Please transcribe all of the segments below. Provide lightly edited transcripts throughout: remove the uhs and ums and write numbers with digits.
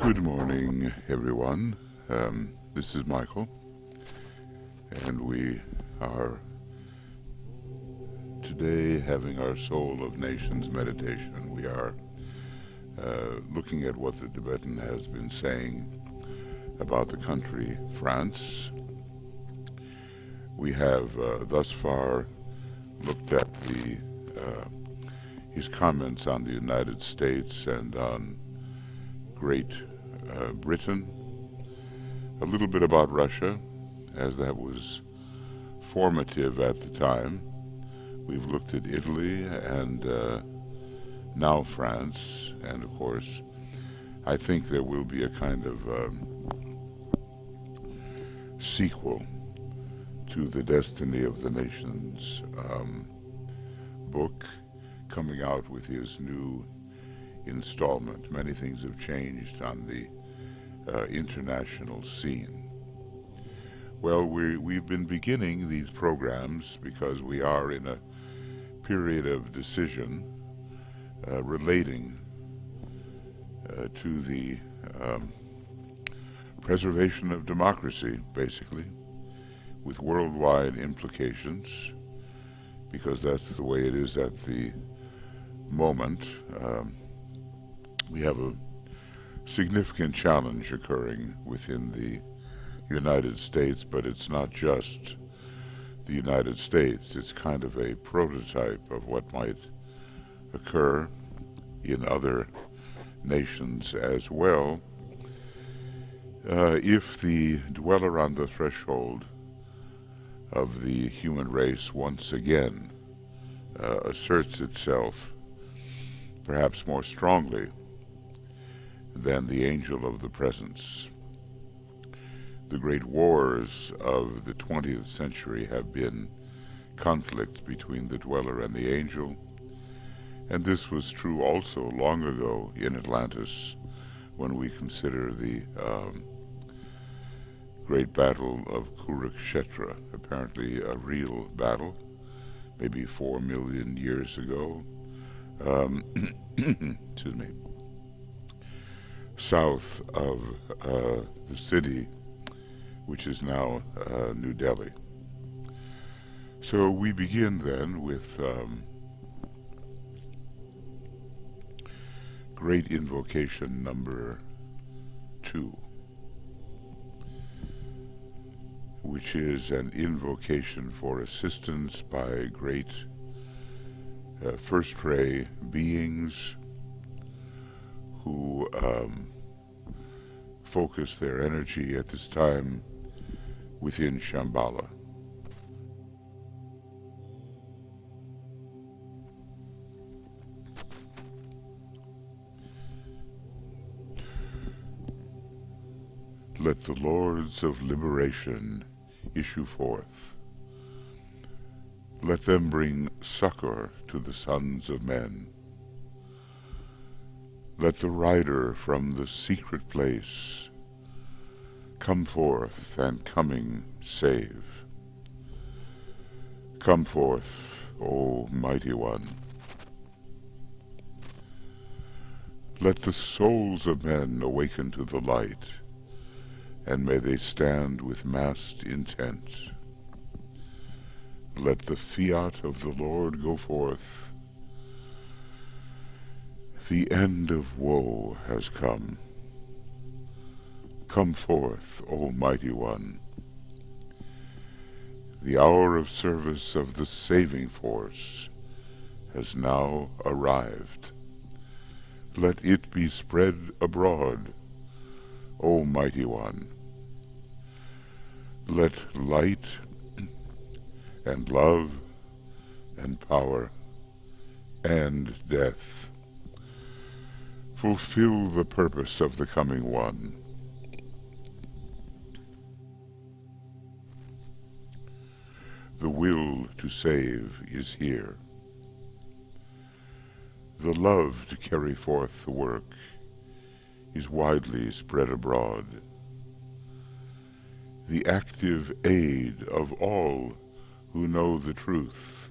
Good morning, everyone. This is Michael, and we are today having our Soul of Nations meditation. We are looking at what the Tibetan has been saying about the country France. We have thus far looked at his comments on the United States and on Great Britain, a little bit about Russia, as that was formative at the time. We've looked at Italy and now France, and of course I think there will be a kind of sequel to the Destiny of the Nations book coming out with his new installment. Many things have changed on the international scene. Well, we've been beginning these programs because we are in a period of decision relating to the preservation of democracy, basically, with worldwide implications, because that's the way it is at the moment. We have a significant challenge occurring within the United States, but it's not just the United States. It's kind of a prototype of what might occur in other nations as well. If the dweller on the threshold of the human race once again asserts itself perhaps more strongly than the angel of the presence. The great wars of the 20th century have been conflicts between the dweller and the angel, and this was true also long ago in Atlantis when we consider the great battle of Kurukshetra, apparently a real battle, maybe 4 million years ago. Excuse me. South of the city, which is now New Delhi. So we begin then with great invocation number 2, which is an invocation for assistance by great first-ray beings who focus their energy at this time within Shambhala. Let the Lords of Liberation issue forth. Let them bring succor to the sons of men. Let the rider from the secret place come forth and coming save. Come forth, O Mighty One. Let the souls of men awaken to the light, and may they stand with massed intent. Let the fiat of the Lord go forth. The end of woe has come. Come forth, O Mighty One. The hour of service of the saving force has now arrived. Let it be spread abroad, O Mighty One. Let light and love and power and death fulfill the purpose of the coming one. The will to save is here. The love to carry forth the work is widely spread abroad. The active aid of all who know the truth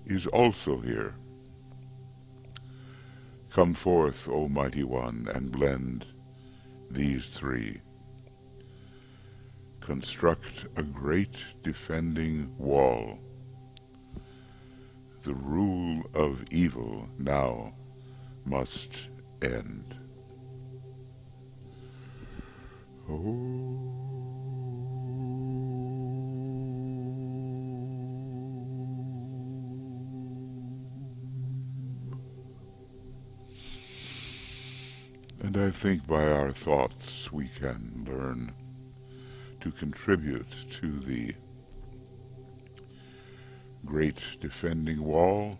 is also here. Come forth, O Mighty One, and blend these three. Construct a great defending wall. The rule of evil now must end. Oh. And I think by our thoughts we can learn to contribute to the great defending wall,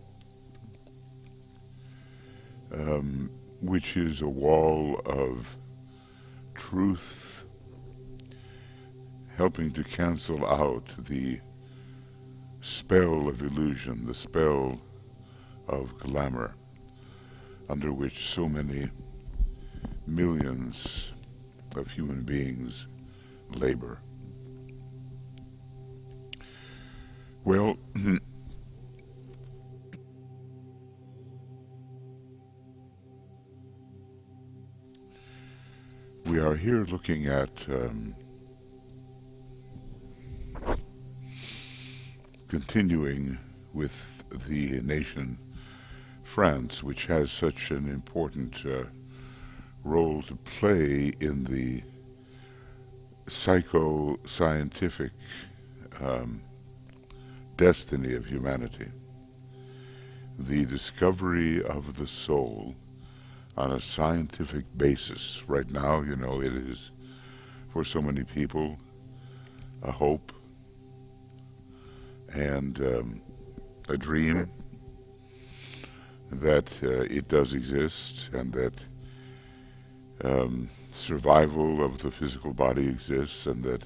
which is a wall of truth, helping to cancel out the spell of illusion, the spell of glamour, under which so many millions of human beings labor. Well, we are here looking at continuing with the nation France, which has such an important role to play in the psycho-scientific destiny of humanity. The discovery of the soul on a scientific basis. Right now, you know, it is, for so many people, a hope and a dream that it does exist, and that survival of the physical body exists, and that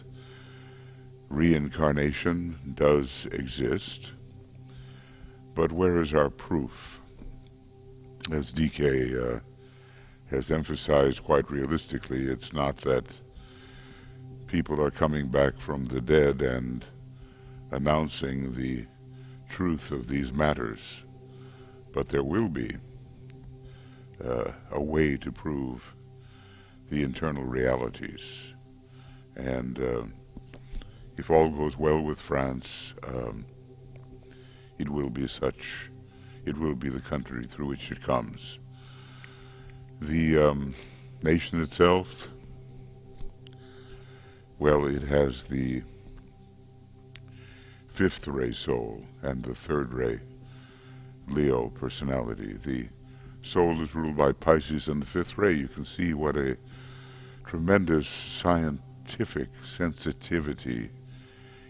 reincarnation does exist. But where is our proof? As DK has emphasized quite realistically, it's not that people are coming back from the dead and announcing the truth of these matters, but there will be a way to prove the internal realities. And if all goes well with France, it will be such, it will be the country through which it comes. The nation itself, well, it has the fifth ray soul and the third ray Leo personality. The soul is ruled by Pisces and the fifth ray. You can see what a tremendous scientific sensitivity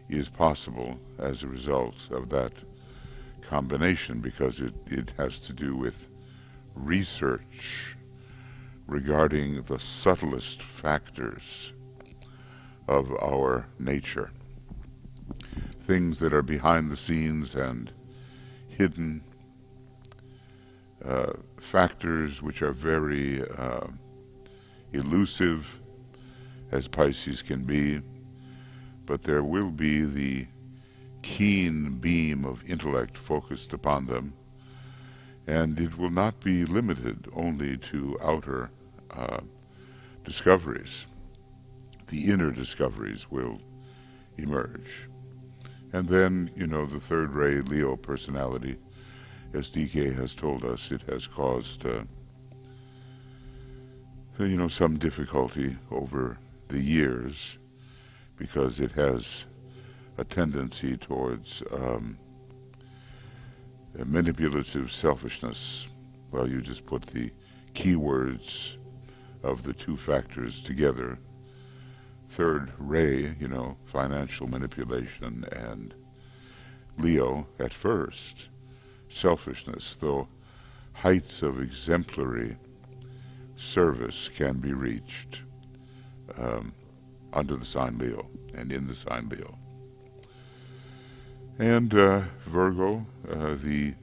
is possible as a result of that combination, because it has to do with research regarding the subtlest factors of our nature, things that are behind the scenes and hidden, factors which are very elusive, as Pisces can be, but there will be the keen beam of intellect focused upon them, and it will not be limited only to outer discoveries. The inner discoveries will emerge. And then, you know, the third ray Leo personality, as DK has told us, it has caused you know, some difficulty over the years, because it has a tendency towards a manipulative selfishness. Well, you just put the keywords of the two factors together. Third ray, you know, financial manipulation, and Leo at first, selfishness, though heights of exemplary service can be reached under the sign Leo and in the sign Leo. And Virgo, the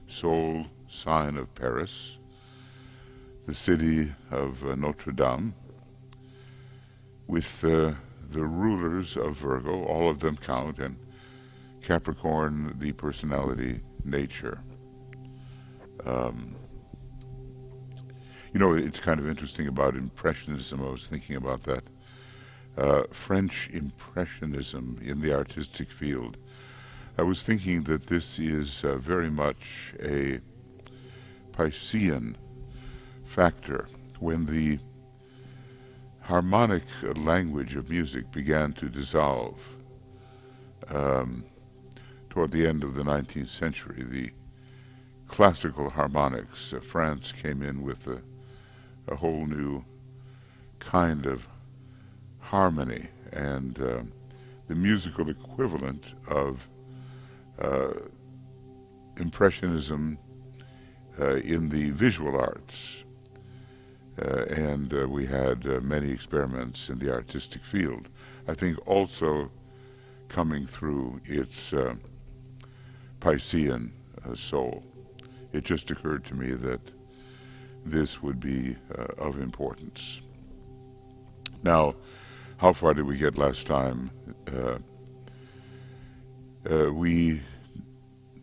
soul sign of Paris, the city of Notre Dame, with the rulers of Virgo, all of them count, and Capricorn, the personality nature. You know, it's kind of interesting about Impressionism. I was thinking about that. French Impressionism in the artistic field. I was thinking that this is very much a Piscean factor. When the harmonic language of music began to dissolve um, toward the end of the 19th century, the classical harmonics, France came in with a whole new kind of harmony, and the musical equivalent of uh, Impressionism in the visual arts. And we had many experiments in the artistic field. I think also coming through its Piscean soul. It just occurred to me that this would be of importance. Now, how far did we get last time? We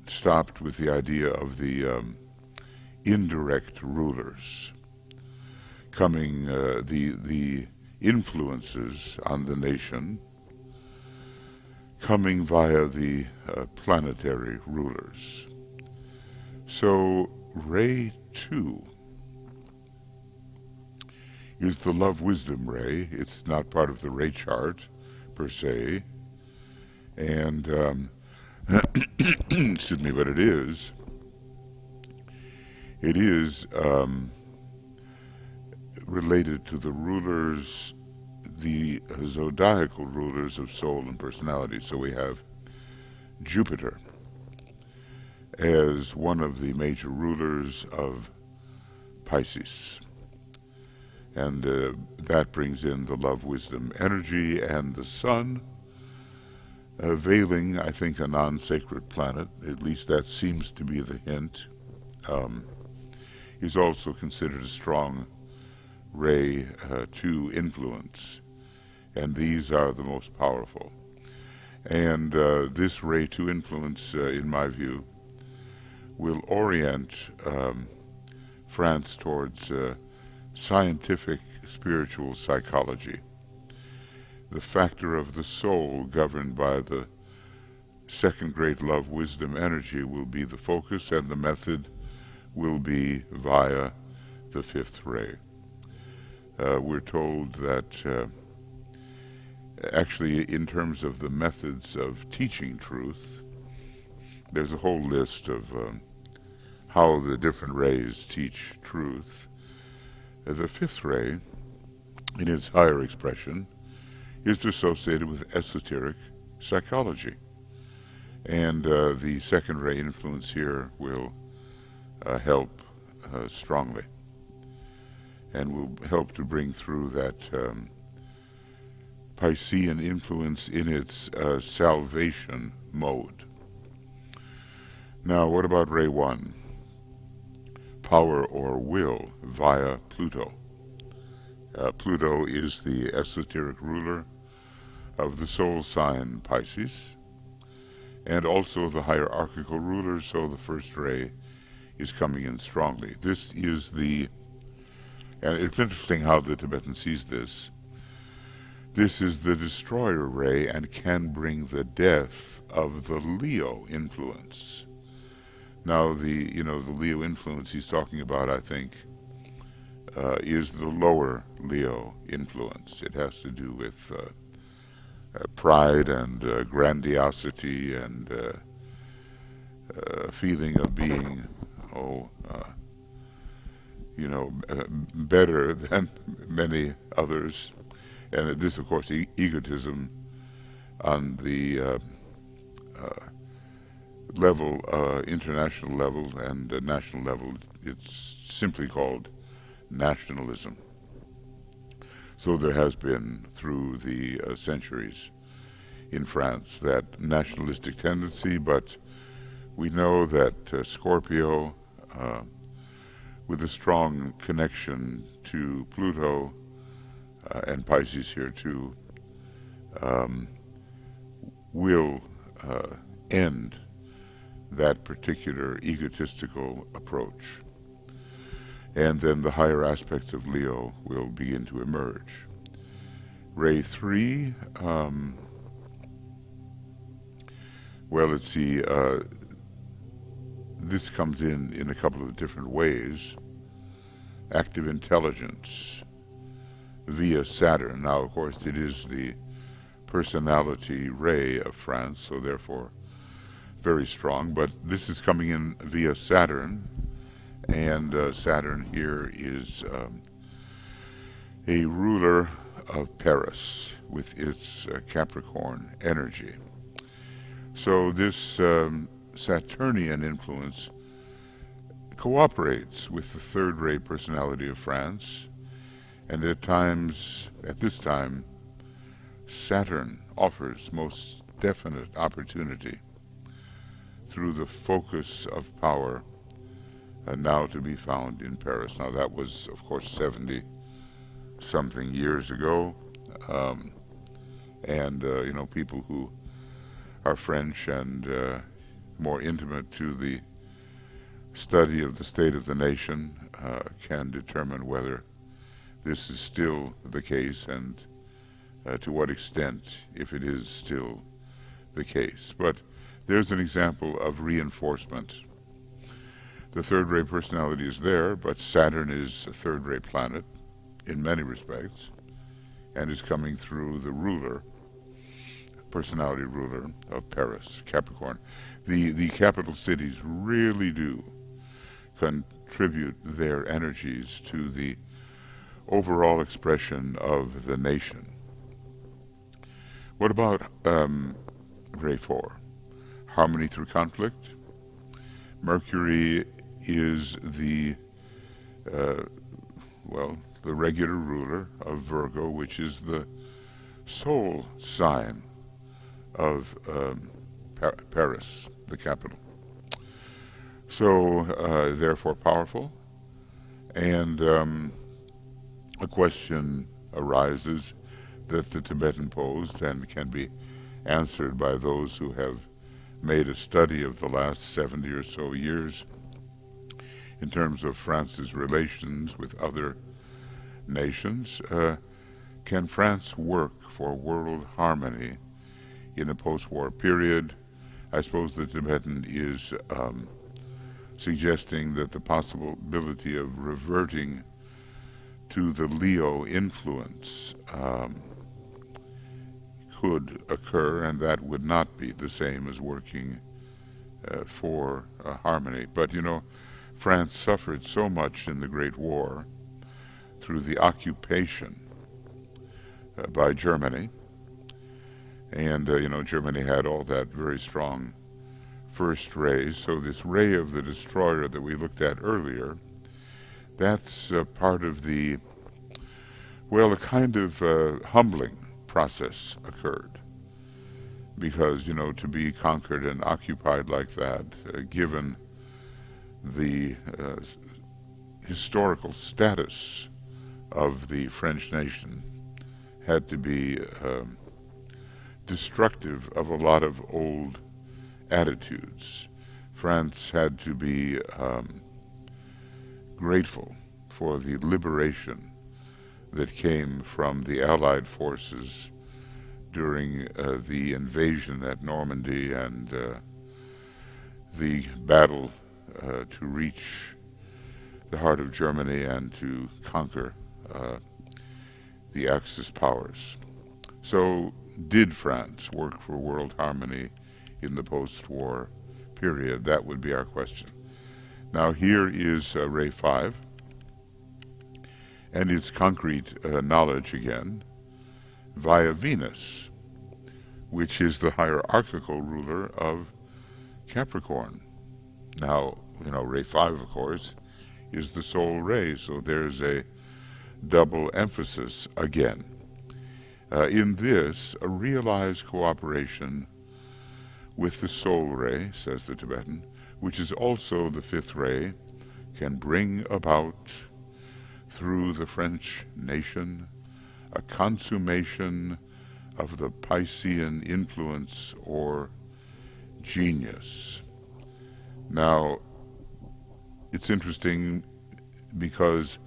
stopped with the idea of the indirect rulers coming, the influences on the nation coming via the planetary rulers. So Ray 2 is the love wisdom ray. It's not part of the ray chart per se, and excuse me, but it is related to the rulers, the zodiacal rulers of soul and personality. So we have Jupiter as one of the major rulers of Pisces. And that brings in the love wisdom energy, and the sun, veiling, I think, a non-sacred planet, at least that seems to be the hint, is also considered a strong ray to influence, and these are the most powerful. And this ray to influence, in my view, will orient France towards scientific spiritual psychology. The factor of the soul governed by the second great love wisdom energy will be the focus, and the method will be via the fifth ray. We're told that actually, in terms of the methods of teaching truth, there's a whole list of how the different rays teach truth. The fifth ray, in its higher expression, is associated with esoteric psychology. And the second ray influence here will help strongly, and will help to bring through that Piscean influence in its salvation mode. Now, what about ray 1? Power or will via Pluto. Pluto is the esoteric ruler of the soul sign Pisces, and also the hierarchical ruler, so the first ray is coming in strongly. This is the, and it's interesting how the Tibetan sees this. This is the destroyer ray and can bring the death of the Leo influence. Now, the Leo influence he's talking about, I think, is the lower Leo influence. It has to do with pride and grandiosity and feeling of being, better than many others. And this, of course, egotism on the level, international level and national level. It's simply called nationalism. So there has been, through the centuries in France, that nationalistic tendency, but we know that Scorpio, with a strong connection to Pluto, and Pisces here too, will end that particular egotistical approach. and then the higher aspects of Leo will begin to emerge. Ray 3, well, let's see, this comes in a couple of different ways. Active intelligence via Saturn. Now, of course, it is the personality ray of France, so therefore very strong, but this is coming in via Saturn, and Saturn here is a ruler of Paris with its Capricorn energy. So this Saturnian influence cooperates with the third ray personality of France, and at this time, Saturn offers most definite opportunity through the focus of power now to be found in Paris. Now that was, of course, 70-something years ago, and people who are French and more intimate to the study of the state of the nation can determine whether this is still the case and to what extent, if it is still the case. But there's an example of reinforcement. The third ray personality is there, but Saturn is a third ray planet in many respects and is coming through the personality ruler of Paris, Capricorn. The capital cities really do contribute their energies to the overall expression of the nation. What about Ray 4? Harmony through conflict. Mercury is the regular ruler of Virgo, which is the soul sign of Paris, the capital. So, therefore powerful, and a question arises that the Tibetan posed and can be answered by those who have made a study of the last 70 or so years in terms of France's relations with other nations. Can France work for world harmony in a post-war period? I suppose the Tibetan is suggesting that the possibility of reverting to the Leo influence could occur, and that would not be the same as working for harmony. But France suffered so much in the Great War through the occupation by Germany, and Germany had all that very strong first ray. So this ray of the destroyer that we looked at earlier, that's part of a kind of humbling process occurred, because to be conquered and occupied like that, given the historical status of the French nation, had to be destructive of a lot of old attitudes. France had to be grateful for the liberation that came from the Allied forces during the invasion at Normandy and the battle to reach the heart of Germany and to conquer the Axis powers. So, did France work for world harmony in the post-war period? That would be our question. Now here is Ray 5, and its concrete knowledge again, via Venus, which is the hierarchical ruler of Capricorn. Now, Ray 5, of course, is the soul ray, so there's a double emphasis again. In this, a realized cooperation with the soul ray, says the Tibetan, which is also the fifth ray, can bring about through the French nation a consummation of the Piscean influence or genius. Now, it's interesting, because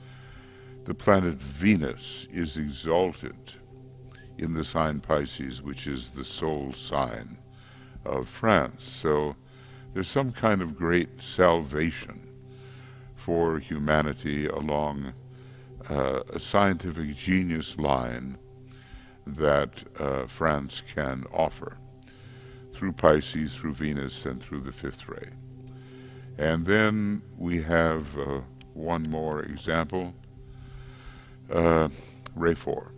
the planet Venus is exalted in the sign Pisces, which is the sole sign of France. So there's some kind of great salvation for humanity along a scientific genius line that France can offer through Pisces, through Venus, and through the fifth ray. And then we have one more example, ray 4,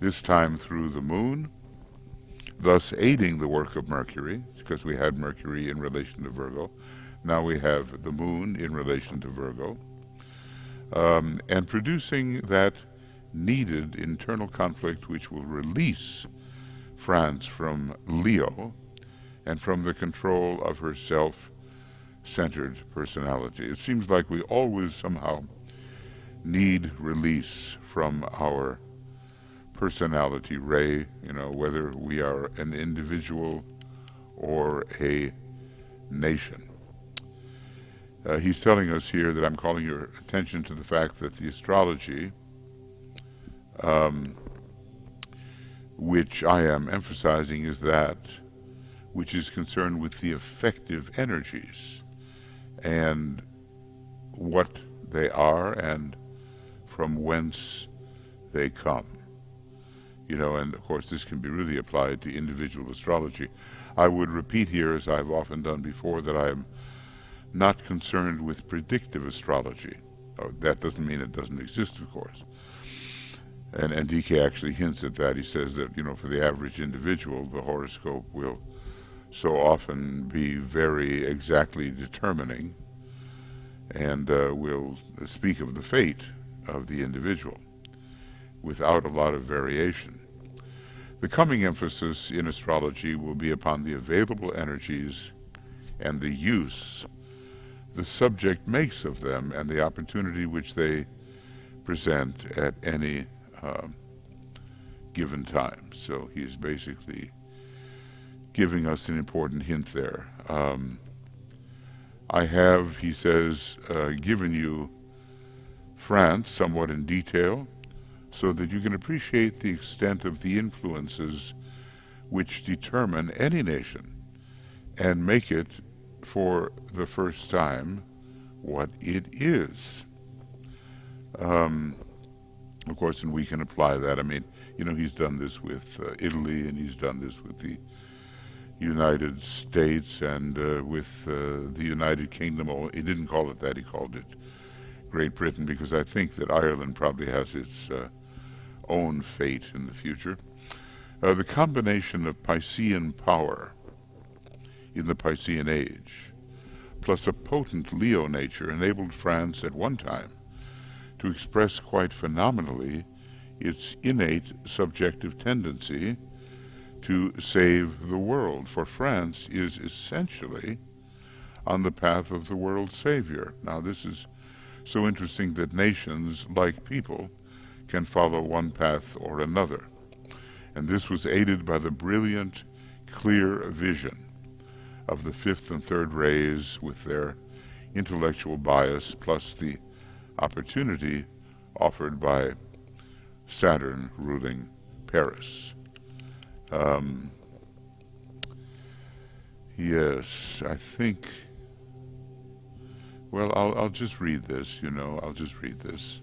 this time through the moon, thus aiding the work of Mercury, because we had Mercury in relation to Virgo. Now we have the moon in relation to Virgo, and producing that needed internal conflict which will release France from Leo and from the control of her self-centered personality. It seems like we always somehow need release from our personality ray, whether we are an individual or a nation. He's telling us here that I'm calling your attention to the fact that the astrology, which I am emphasizing, is that which is concerned with the effective energies and what they are and from whence they come. And of course this can be really applied to individual astrology. I would repeat here, as I've often done before, that I am not concerned with predictive astrology. That doesn't mean it doesn't exist, of course. And DK actually hints at that. He says that, for the average individual, the horoscope will so often be very exactly determining and will speak of the fate of the individual without a lot of variation. The coming emphasis in astrology will be upon the available energies and the use the subject makes of them and the opportunity which they present at any given time. So he's basically giving us an important hint there. I have, he says, given you France somewhat in detail so that you can appreciate the extent of the influences which determine any nation and make it, for the first time, what it is. Of course, and we can apply that. I mean, he's done this with Italy, and he's done this with the United States and with the United Kingdom. Oh, he didn't call it that, he called it Great Britain, because I think that Ireland probably has its own fate in the future. The combination of Piscean power in the Piscean age, plus a potent Leo nature, enabled France at one time to express quite phenomenally its innate subjective tendency to save the world, for France is essentially on the path of the world's savior. Now, this is so interesting that nations, like people, can follow one path or another. And this was aided by the brilliant, clear vision of the fifth and third rays with their intellectual bias, plus the opportunity offered by Saturn ruling Paris. Yes, I think, well, I'll just read this, I'll just read this.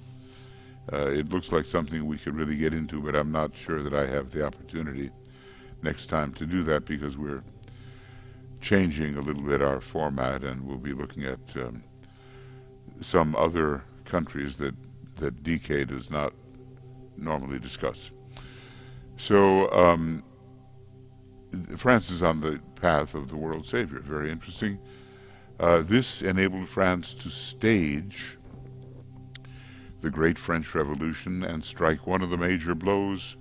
It looks like something we could really get into, but I'm not sure that I have the opportunity next time to do that, because we're changing a little bit our format, and we'll be looking at some other countries that DK does not normally discuss. So France is on the path of the world savior. Very interesting. This enabled France to stage the Great French Revolution and strike one of the major blows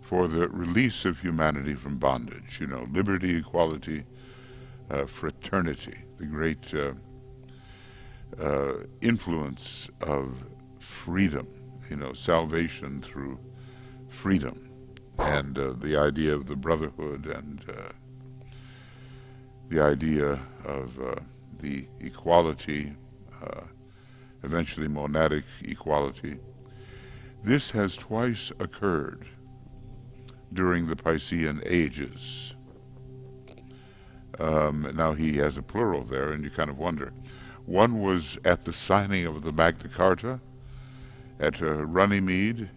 for the release of humanity from bondage. Liberty, equality, fraternity, the great influence of freedom, salvation through freedom, and the idea of the brotherhood, and the idea of the equality eventually monadic equality. This has twice occurred during the Piscean ages. Now he has a plural there, and you kind of wonder. One was at the signing of the Magna Carta at Runnymede,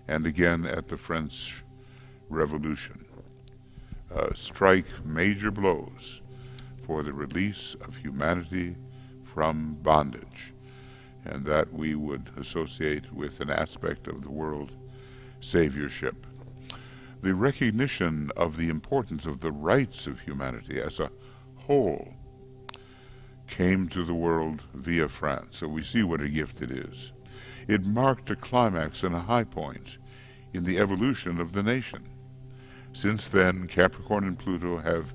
and again at the French Revolution. Strike major blows for the release of humanity from bondage, and that we would associate with an aspect of the world saviorship. The recognition of the importance of the rights of humanity as a whole came to the world via France, so we see what a gift it is. It marked a climax and a high point in the evolution of the nation. Since then, Capricorn and Pluto have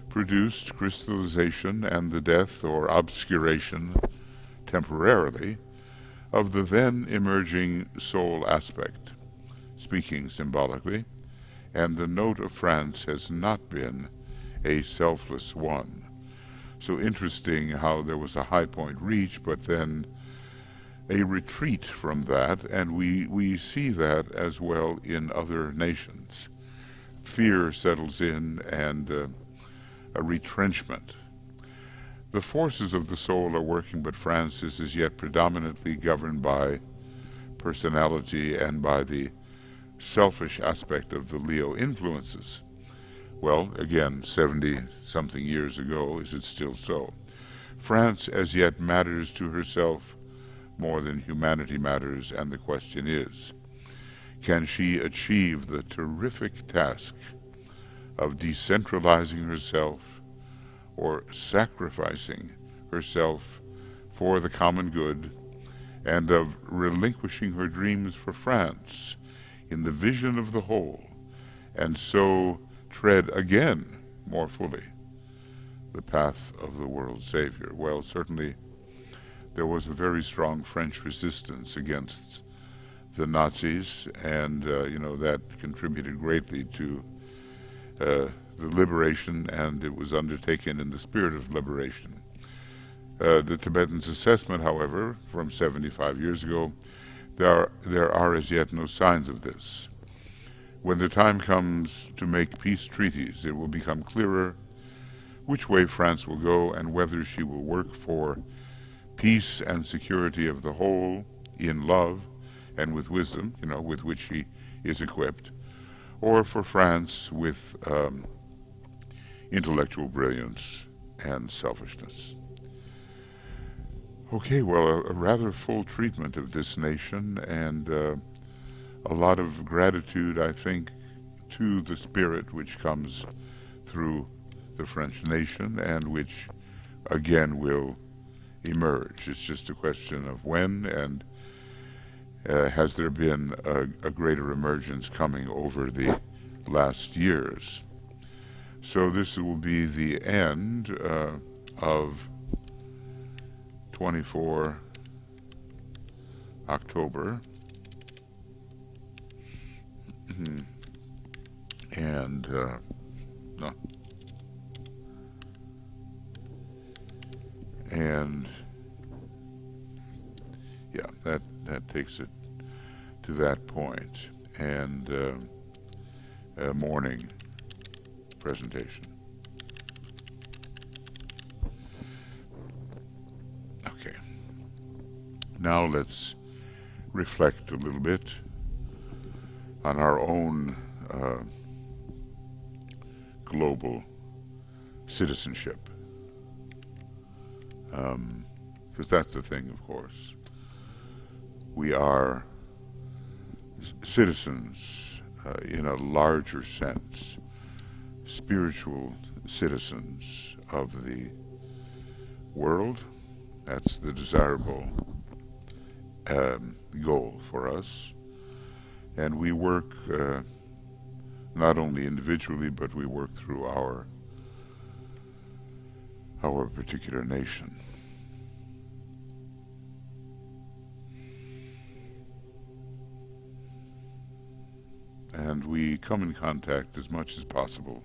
produced crystallization and the death or obscuration, temporarily, of the then emerging soul aspect, speaking symbolically, and the note of France has not been a selfless one. So interesting how there was a high point reached, but then a retreat from that, and we see that as well in other nations. Fear settles in, and a retrenchment. The forces of the soul are working, but France is as yet predominantly governed by personality and by the selfish aspect of the Leo influences. Well, again, 70-something years ago, is it still so? France as yet matters to herself more than humanity matters, and the question is, can she achieve the terrific task of decentralizing herself or sacrificing herself for the common good, and of relinquishing her dreams for France in the vision of the whole, and so tread again more fully the path of the world Savior? Well, certainly there was a very strong French resistance against the Nazis, and that contributed greatly to the liberation, and it was undertaken in the spirit of liberation. The Tibetans' assessment, however, from 75 years ago, there are as yet no signs of this. When the time comes to make peace treaties, it will become clearer which way France will go, and whether she will work for peace and security of the whole in love and with wisdom, with which she is equipped, or for France with intellectual brilliance and selfishness. Okay, well, a rather full treatment of this nation, and a lot of gratitude, I think, to the spirit which comes through the French nation, and which again will emerge. It's just a question of when, and has there been a greater emergence coming over the last years. So this will be the end of 24 October. And no. And yeah, that takes it to that point. And a morning presentation. Okay. Now let's reflect a little bit on our own global citizenship. Because that's the thing, of course. We are citizens in a larger sense, spiritual citizens of the world. That's the desirable goal for us. And we work not only individually, but we work through our particular nation. And we come in contact as much as possible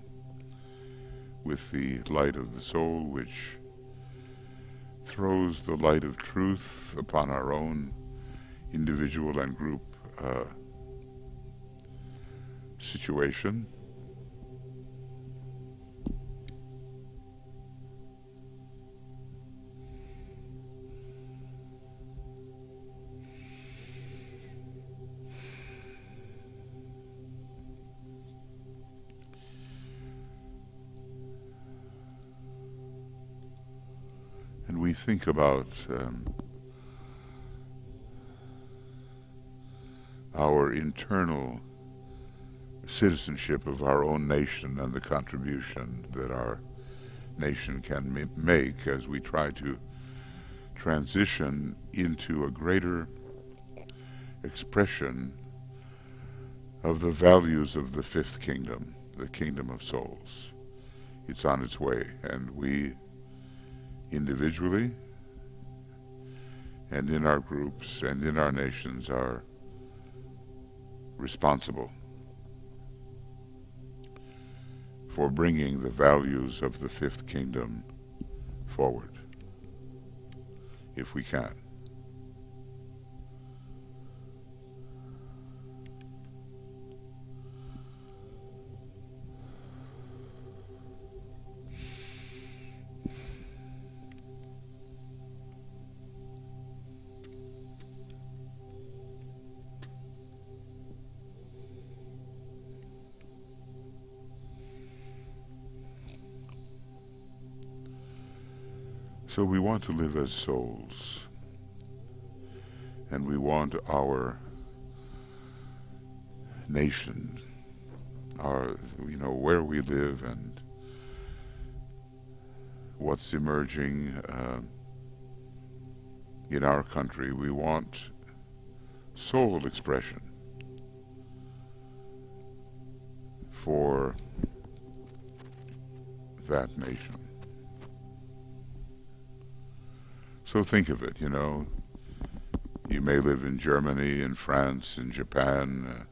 with the light of the soul, which throws the light of truth upon our own individual and group situation. And we think about our internal citizenship of our own nation and the contribution that our nation can make as we try to transition into a greater expression of the values of the fifth kingdom, the kingdom of souls. It's on its way, and we individually and in our groups and in our nations are responsible for bringing the values of the fifth kingdom forward, if we can. So we want to live as souls, and we want our nation, where we live and what's emerging in our country. We want soul expression for that nation. So think of it, you may live in Germany, in France, in Japan,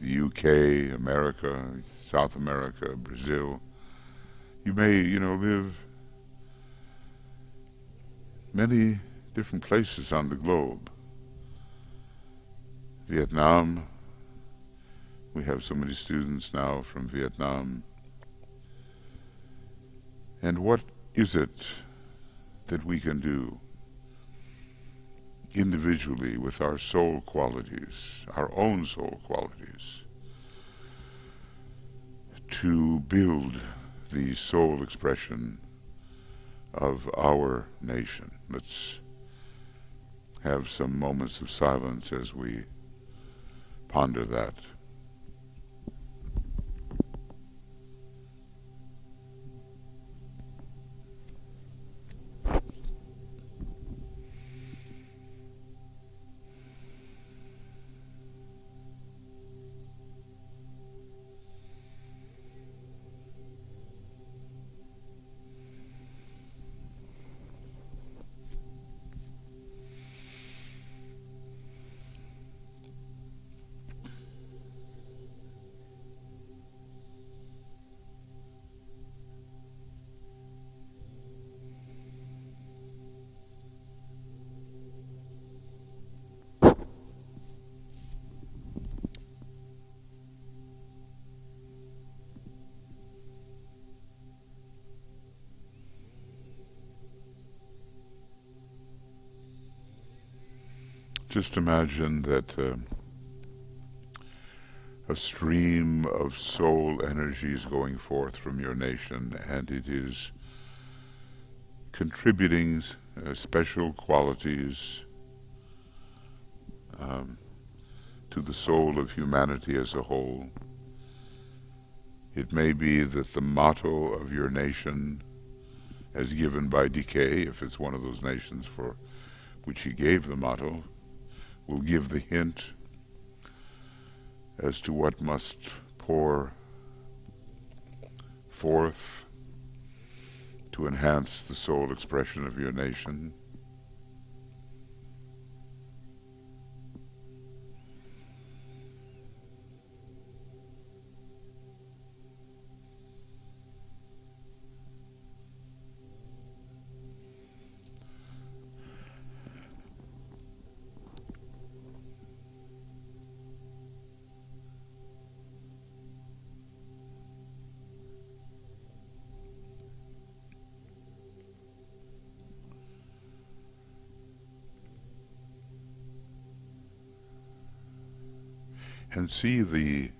the UK, America, South America, Brazil. You may, live many different places on the globe. Vietnam, we have so many students now from Vietnam. And what is it that we can do individually with our soul qualities, our own soul qualities, to build the soul expression of our nation? Let's have some moments of silence as we ponder that. Just imagine that a stream of soul energy is going forth from your nation, and it is contributing special qualities to the soul of humanity as a whole. It may be that the motto of your nation, as given by Decay, if it's one of those nations for which he gave the motto, will give the hint as to what must pour forth to enhance the soul expression of your nation. and see the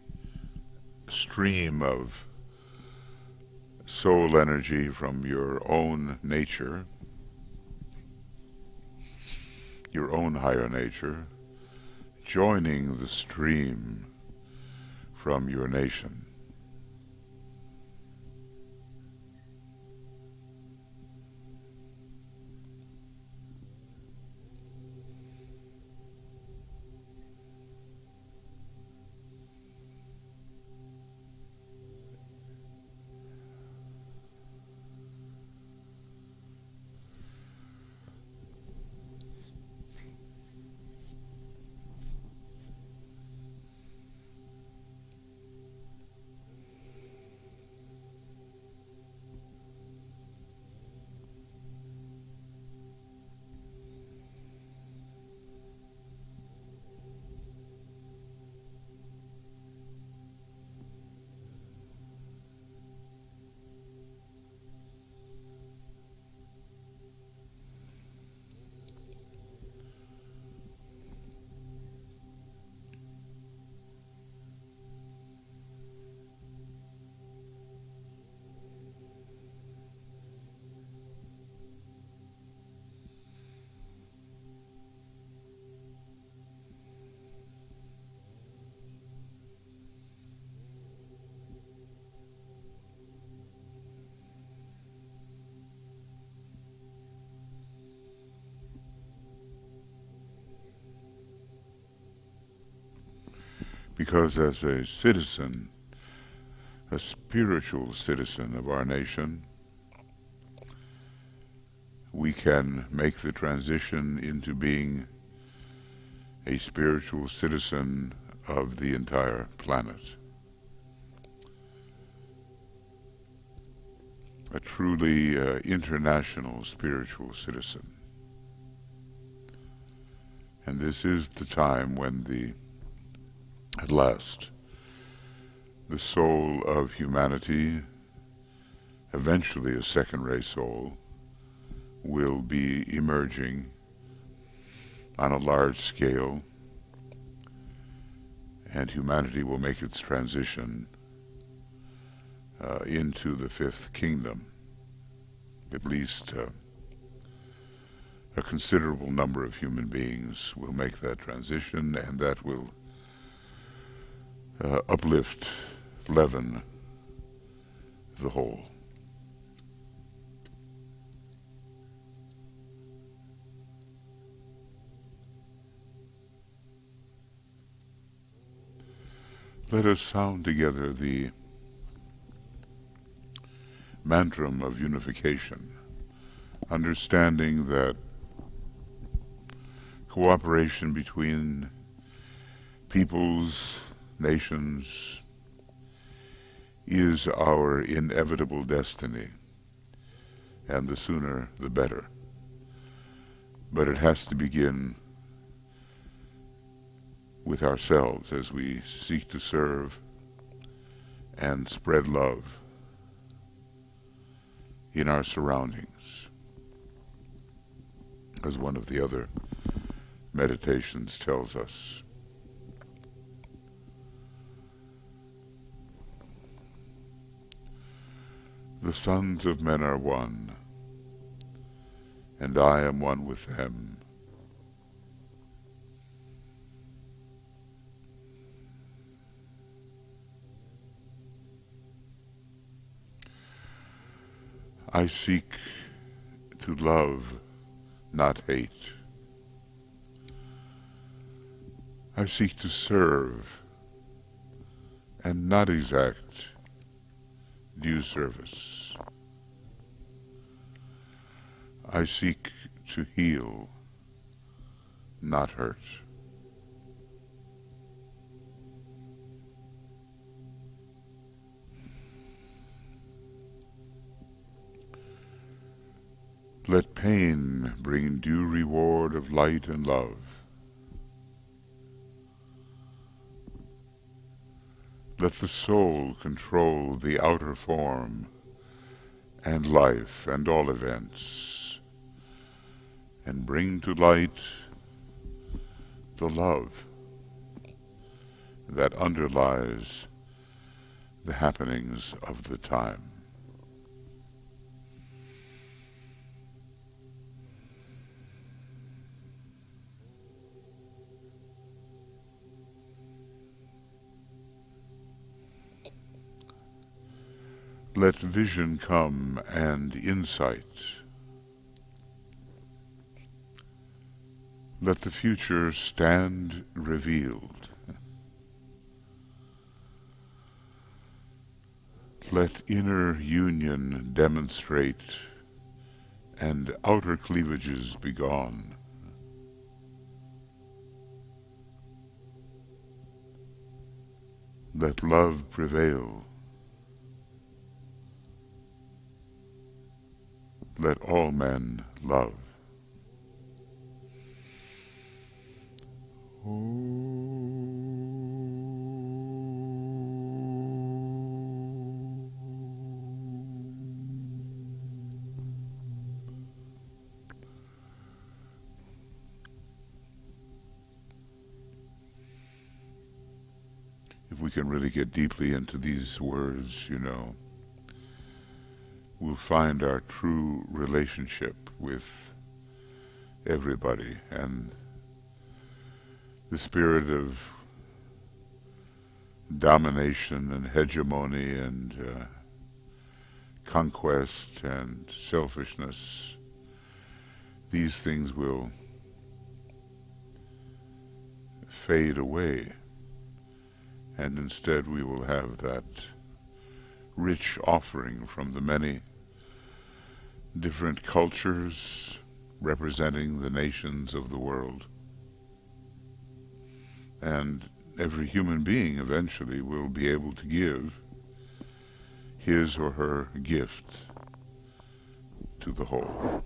stream of soul energy from your own nature, your own higher nature, joining the stream from your nation. Because as a citizen, a spiritual citizen of our nation, we can make the transition into being a spiritual citizen of the entire planet. A truly international spiritual citizen. And this is the time when at last, the soul of humanity, eventually a second-ray soul, will be emerging on a large scale, and humanity will make its transition into the fifth kingdom. At least a considerable number of human beings will make that transition, and that will uplift, leaven the whole. Let us sound together the mantram of unification, understanding that cooperation between peoples, nations, is our inevitable destiny, and the sooner the better. But it has to begin with ourselves as we seek to serve and spread love in our surroundings. As one of the other meditations tells us, the sons of men are one, and I am one with them. I seek to love, not hate. I seek to serve and not exact due service. I seek to heal, not hurt. Let pain bring due reward of light and love. Let the soul control the outer form and life and all events, and bring to light the love that underlies the happenings of the time. Let vision come and insight. Let the future stand revealed. Let inner union demonstrate and outer cleavages be gone. Let love prevail. Let all men love. If we can really get deeply into these words, we'll find our true relationship with everybody, and the spirit of domination and hegemony and conquest and selfishness, these things will fade away, and instead we will have that rich offering from the many different cultures representing the nations of the world. And every human being eventually will be able to give his or her gift to the whole.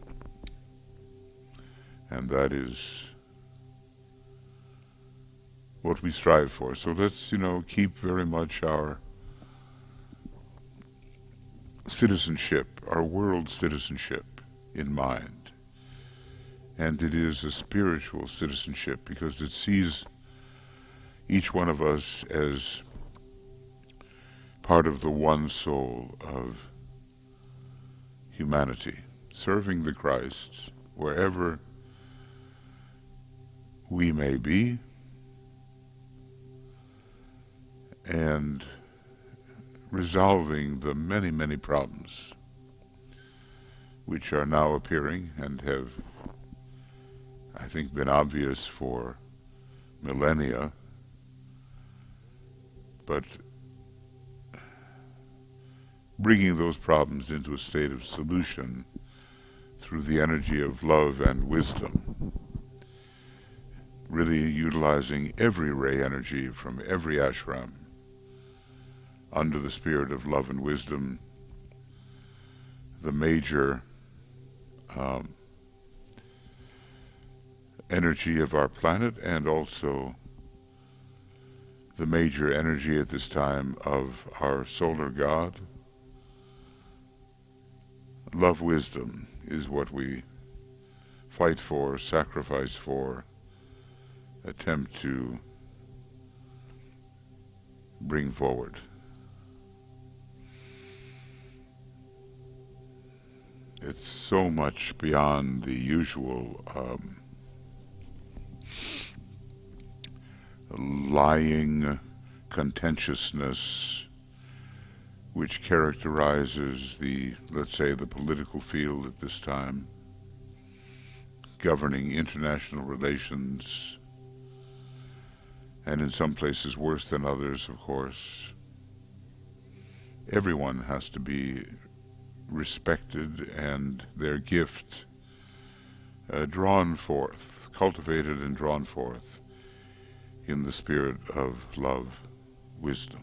And that is what we strive for. So let's, keep very much our citizenship, our world citizenship in mind. And it is a spiritual citizenship because it sees each one of us as part of the one soul of humanity, serving the Christ wherever we may be, and resolving the many, many problems which are now appearing and have, I think, been obvious for millennia, but bringing those problems into a state of solution through the energy of love and wisdom, really utilizing every ray energy from every ashram under the spirit of love and wisdom, the major energy of our planet, and also the major energy at this time of our solar god. Love wisdom is what we fight for, sacrifice for, attempt to bring forward. It's so much beyond the usual lying contentiousness which characterizes the, let's say, the political field at this time, governing international relations, and in some places worse than others, of course. Everyone has to be respected and their gift drawn forth, cultivated and drawn forth in the spirit of love, wisdom.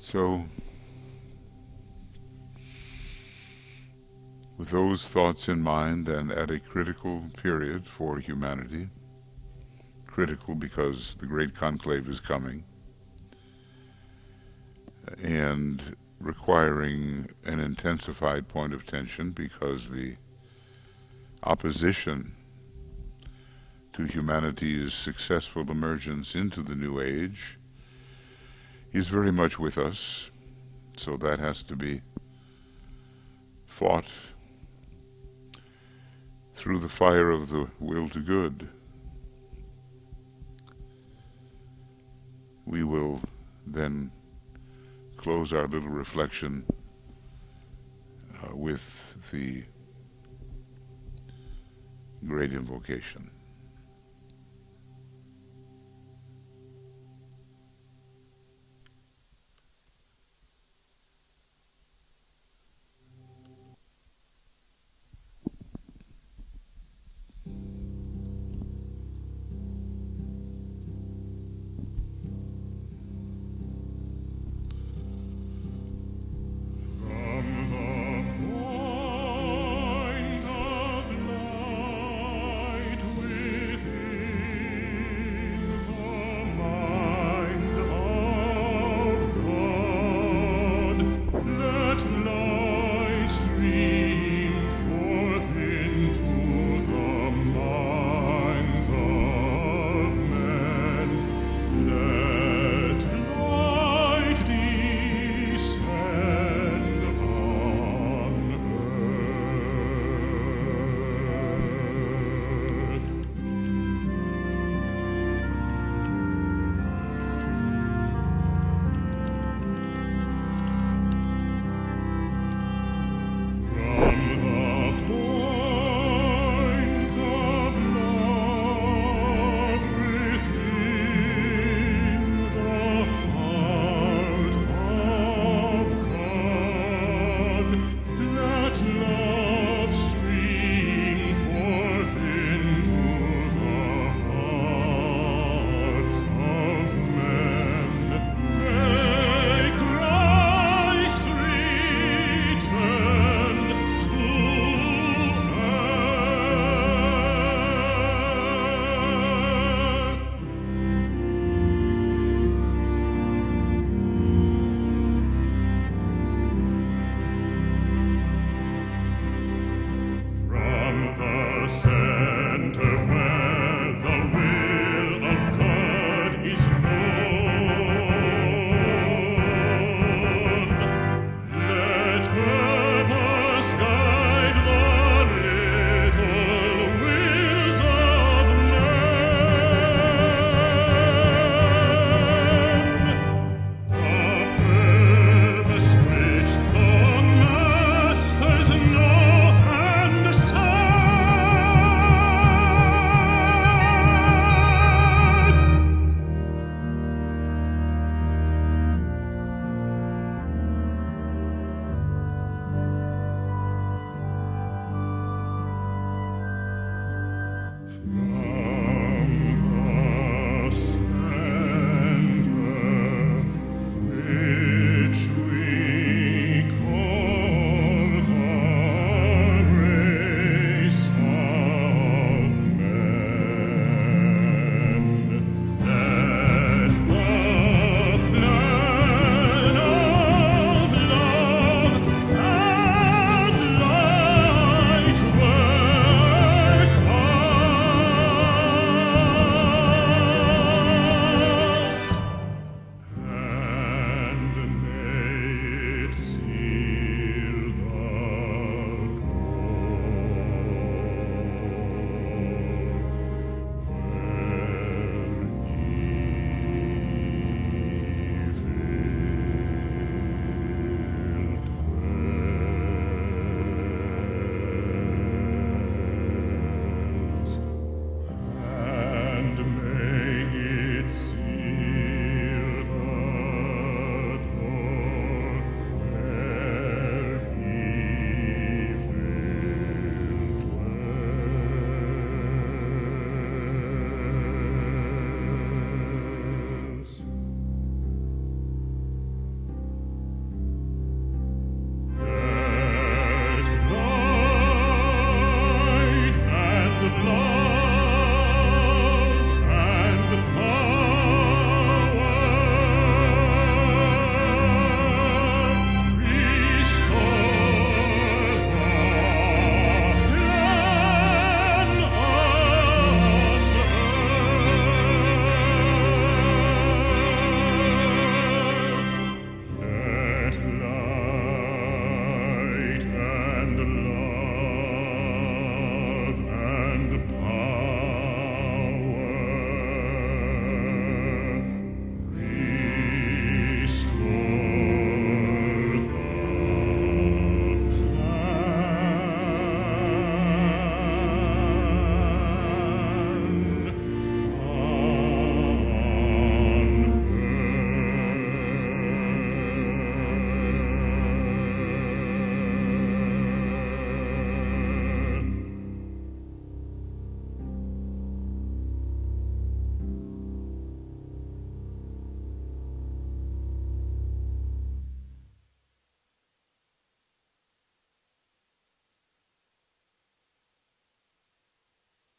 So, with those thoughts in mind, and at a critical period for humanity, critical because the great conclave is coming, and requiring an intensified point of tension because the opposition to humanity's successful emergence into the New Age is very much with us, so that has to be fought through the fire of the will to good. We will then close our little reflection with the great invocation.